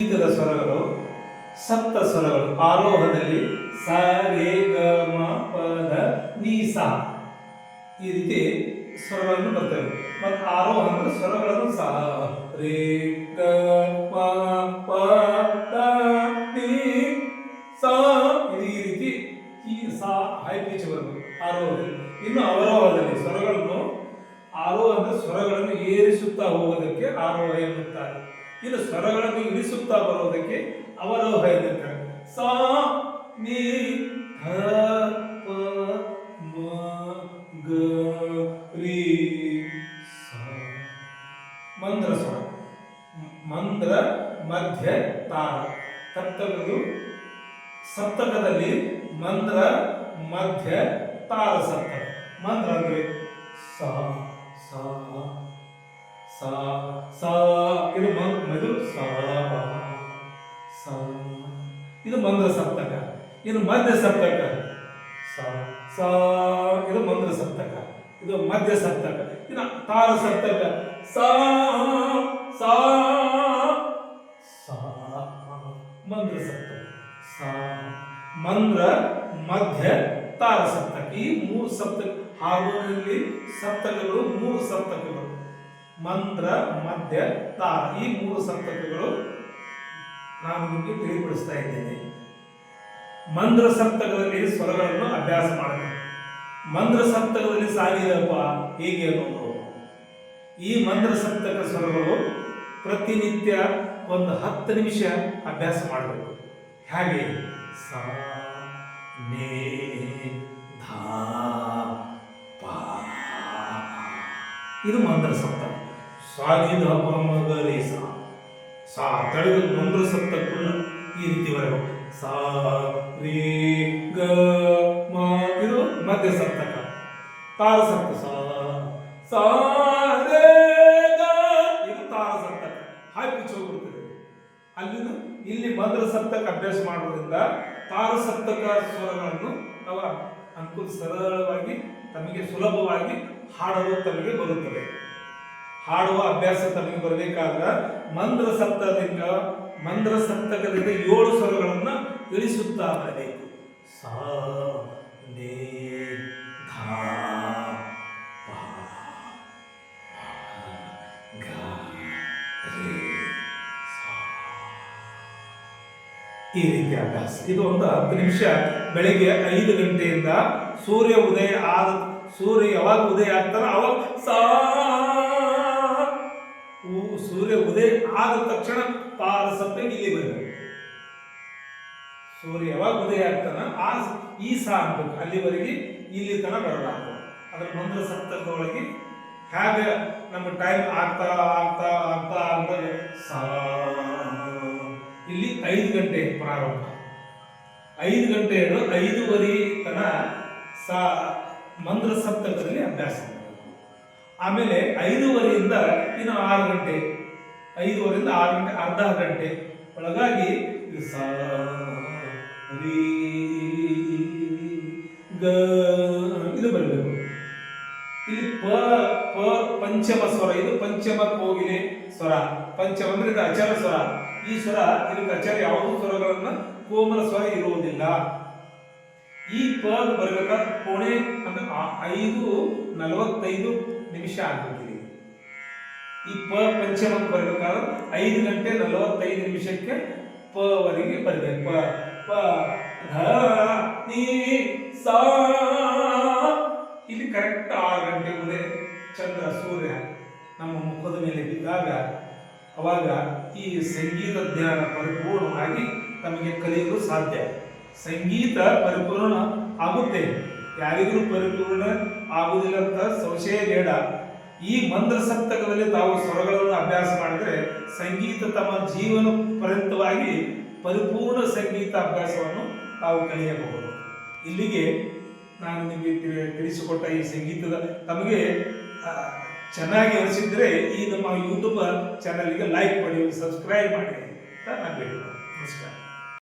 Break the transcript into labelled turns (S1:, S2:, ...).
S1: ಸಂಗೀತದ ಸ್ವರಗಳು ಸಪ್ತ ಸ್ವರಗಳು. ಆರೋಹದಲ್ಲಿ ಸ ರೇ ಗ ಮ ಪ ದ ನಿ ಸ ಈ ರೀತಿ ಸ್ವರಗಳನ್ನು ಬರ್ತವೆ. ಮತ್ತು ಆರೋಹ ಅಂದ್ರೆ ಸ್ವರಗಳನ್ನು ಸ ರೇ ಗ ಮ ಪ ದ ನಿ ಸ ಈ ರೀತಿ ಈ ಸ ಹೈ ಪಿಚ್ ಬರಬೇಕು ಆರೋಹದಲ್ಲಿ. ಇನ್ನು ಅವರೋಹದಲ್ಲಿ ಸ್ವರಗಳನ್ನು ಆರೋಹ ಅಂದ್ರೆ ಸ್ವರಗಳನ್ನು ಏರಿಸುತ್ತಾ ಹೋಗೋದಕ್ಕೆ ಆರೋಹ ಎನ್ನುತ್ತಾರೆ. ಇನ್ನು ಸ್ವರಗಳನ್ನು ಇಳಿಸುತ್ತಾ ಬರೋದಕ್ಕೆ ಅವರೋಹ ಎನ್ನುತ್ತಾರೆ. ಸ ನಿ ಧ ಪ ಮ ಗ ರಿ ಸ. ಮಂದ್ರ ಸ್ವರ ಮಂದ್ರ ಮಧ್ಯ ತಾಳ ಸಪ್ತಕಗಳು. ಸಪ್ತಕದಲ್ಲಿ ಮಂದ್ರ ಮಧ್ಯ ತಾಳ ಸಪ್ತಕ. ಮಂದ್ರ ಅಂದ್ರೆ ಸ ಸ ಸ ಸ ಇದು ಮಧು ಸ ಸ ಇದು ಮಂದ್ರ ಸಪ್ತಕ. ಇದು ಮಧ್ಯ ಸಪ್ತಕ ಸ ಸ ಇದು ಮಂದ್ರ ಸಪ್ತಕ. ಇದು ಮಧ್ಯ ಸಪ್ತಕ. ಇದು ತಾಳ ಸಪ್ತಕ ಸ ಸ ಸ ಮಂದ್ರ ಸಪ್ತಕ ಸ ಮಂದ್ರ ಮಧ್ಯ ತಾಳ ಸಪ್ತಕ. ಈ ಮೂರು ಸಪ್ತಕ ಹಾರ್ಮೋನಿಯಲ್ಲಿ ಸಪ್ತಕಗಳು ಮೂರು ಸಪ್ತಕಗಳು ಮಂದ್ರ ಮಧ್ಯ ತಾಳ. ಈ ಮೂರು ಸಪ್ತಕಗಳು ನಾನು ನಿಮಗೆ ತಿಳಿಪಡಿಸ್ತಾ ಇದ್ದೇನೆ. ಮಂದ್ರ ಸಪ್ತಕದಲ್ಲಿ ಸ್ವರಗಳನ್ನು ಅಭ್ಯಾಸ ಮಾಡಬೇಕು. ಮಂದ್ರ ಸಪ್ತಕದಲ್ಲಿ ಸಾಗಿದಪ್ಪ ಹೇಗೆ ಅನ್ನೋದು. ಈ ಮಂದ್ರ ಸಪ್ತಕ ಸ್ವರಗಳು ಪ್ರತಿನಿತ್ಯ ಒಂದು 10 ನಿಮಿಷ ಅಭ್ಯಾಸ ಮಾಡಬೇಕು. ಹಾಗೆ ಸ ನೇ ಧ ಪ ಇದು ಮಂದ್ರ ಸಪ್ತಕ. ಸಾಗಿದ ಪ ಮ ಗ ರೇ ಸ ಸ ತಡೆದು ಮಂದ್ರ ಸಪ್ತಕಗಳು ಈ ರೀತಿ ಬರಬೇಕು. ಸ ರೇ ಗ ಮ ಇದು ಮಧ್ಯ ಸಪ್ತಕ. ತಾಳ ಸಪ್ತಕ ಸ ಸ ರೇ ಗ ಇದು ತಾಳ ಸಪ್ತಕ. High pitch ಹೋಗ್ಬಿಡ್ತದೆ. ಅಲ್ಲಿಂದ ಇಲ್ಲಿ ಮಂದ್ರ ಸಪ್ತಕ ಅಭ್ಯಾಸ ಮಾಡೋದ್ರಿಂದ ತಾಳ ಸಪ್ತಕ ಸ್ವರಗಳನ್ನು ಅವ ಅನುಕೂಲ ಸರಳವಾಗಿ ತಮಗೆ ಸುಲಭವಾಗಿ ಹಾಡಲು ತಮಗೆ ಬರುತ್ತದೆ. ಹಾಡುವ ಅಭ್ಯಾಸ ತಮಗೆ ಬರಬೇಕಾದ್ರೆ ಮಂದ್ರ ಸಪ್ತಕದಿಂದ 7 ಸ್ವರಗಳನ್ನು ಇಳಿಸುತ್ತಾ ಬರಬೇಕು. ಸ ನೇ ಧ ಪ ಗ ರೇ ಸ ಈ ರೀತಿ ಅಭ್ಯಾಸ. ಇದು ಒಂದು 10 ನಿಮಿಷ ಬೆಳಿಗ್ಗೆ 5 ಗಂಟೆಯಿಂದ ಸೂರ್ಯ ಯಾವಾಗ ಉದಯ ಆಗ್ತಾನೆ ಅವಾಗ ಸೂರ್ಯ ಉದಯ ಆದ ತಕ್ಷಣ ತಾಳ ಸಪ್ತಕ ಇಲ್ಲಿ ಬರಬೇಕು. ಸೂರ್ಯ ಯಾವಾಗ ಉದಯ ಆಗ್ತಾನ ಈ ಸ ಅನ್ಬೇಕು. ಅಲ್ಲಿವರೆಗೆ ಇಲ್ಲಿ ತನ ಬರಬಾರ್ದು. ಅದ್ರ ಮಂದ್ರ ಸಪ್ತಕದೊಳಗೆ ಹೇಗೆ ನಮ್ಮ ಟೈಮ್ ಆಗ್ತಾ ಆಗ್ತಾ ಆಗ್ತಾ ಆಗ್ತಾ ಸ ಇಲ್ಲಿ 5 ಗಂಟೆ ಪ್ರಾರಂಭ. 5 ಗಂಟೆಯನ್ನು 5:30 ತನ ಸ ಮಂದ್ರ ಸಪ್ತಕದಲ್ಲಿ ಅಭ್ಯಾಸ ಮಾಡಬೇಕು. ಆಮೇಲೆ 5:30ಯಿಂದ ಇನ್ನು 6 ಗಂಟೆ 5:30ರಿಂದ 6 ಗಂಟೆ ಅರ್ಧ ಗಂಟೆ ಒಳಗಾಗಿ ಸ ರೀ ಗ ಇದು ಬರಬೇಕು. ಇಲ್ಲಿ ಪ ಪ ಪಂಚಮ ಸ್ವರ. ಇದು ಪಂಚಮ ಕೋಗಿಲೆ ಸ್ವರ. ಪಂಚಮ ಅಂದ್ರೆ ಇದು ಅಚಲ ಸ್ವರ. ಈ ಸ್ವರ ಇದಕ್ಕೆ ಅಚಲ ಯಾವುದೂ ಸ್ವರಗಳನ್ನ ಕೋಮಲ ಸ್ವರ ಇರುವುದಿಲ್ಲ. ಈ ಪ ಬರಬೇಕಾದ್ರೆ ಕೋಣೆ ಅಂದ್ರೆ 5:45 ನಿಮಿಷ ಆಗ್ಬಿಟ್ಟಿದೆ. ಈ ಪ ಪಂಚಮಕ್ಕೆ ಬರಬೇಕಾದ್ರೆ 5 ಗಂಟೆ 45 ನಿಮಿಷಕ್ಕೆ ಪ ವರೆಗೆ ಬರಬೇಕು. ಪ ಪ ಧ ನಿ ಸ ಇಲ್ಲಿ ಕರೆಕ್ಟ್ 6 ಗಂಟೆ ಉದಯ ಚಂದ್ರ ಸೂರ್ಯ ನಮ್ಮ ಮುಖದ ಮೇಲೆ ಬಿದ್ದಾಗ ಅವಾಗ ಈ ಸಂಗೀತ ಜ್ಞಾನ ಪರಿಪೂರ್ಣವಾಗಿ ತಮಗೆ ಕಲಿಯಲು ಸಾಧ್ಯ. ಸಂಗೀತ ಪರಿಪೂರ್ಣ ಆಗುತ್ತೆ. ಯಾರಿಗೂ ಪರಿಪೂರ್ಣ ಆಗುವುದಿಲ್ಲ ಅಂತ ಸಂಶಯ ಬೇಡ. ಈ ಮಂದ್ರ ಸಪ್ತಕದಲ್ಲಿ ತಾವು ಸ್ವರಗಳನ್ನು ಅಭ್ಯಾಸ ಮಾಡಿದರೆ ಸಂಗೀತ ತಮ್ಮ ಜೀವನ ಪರ್ಯಂತವಾಗಿ ಪರಿಪೂರ್ಣ ಸಂಗೀತ ಅಭ್ಯಾಸವನ್ನು ತಾವು ಕಲಿಯಬಹುದು. ಇಲ್ಲಿಗೆ ನಾನು ನಿಮಗೆ ತಿಳಿಸಿಕೊಟ್ಟ ಈ ಸಂಗೀತದ ತಮಗೆ ಚೆನ್ನಾಗಿ ಅನಿಸಿದ್ರೆ ಈ ನಮ್ಮ ಯೂಟ್ಯೂಬ್ ಚಾನಲ್ಗೆ ಲೈಕ್ ಮಾಡಿ, ಸಬ್ಸ್ಕ್ರೈಬ್ ಮಾಡಿ ಅಂತ ನಾನು ಹೇಳ್ತೀನಿ. ನಮಸ್ಕಾರ.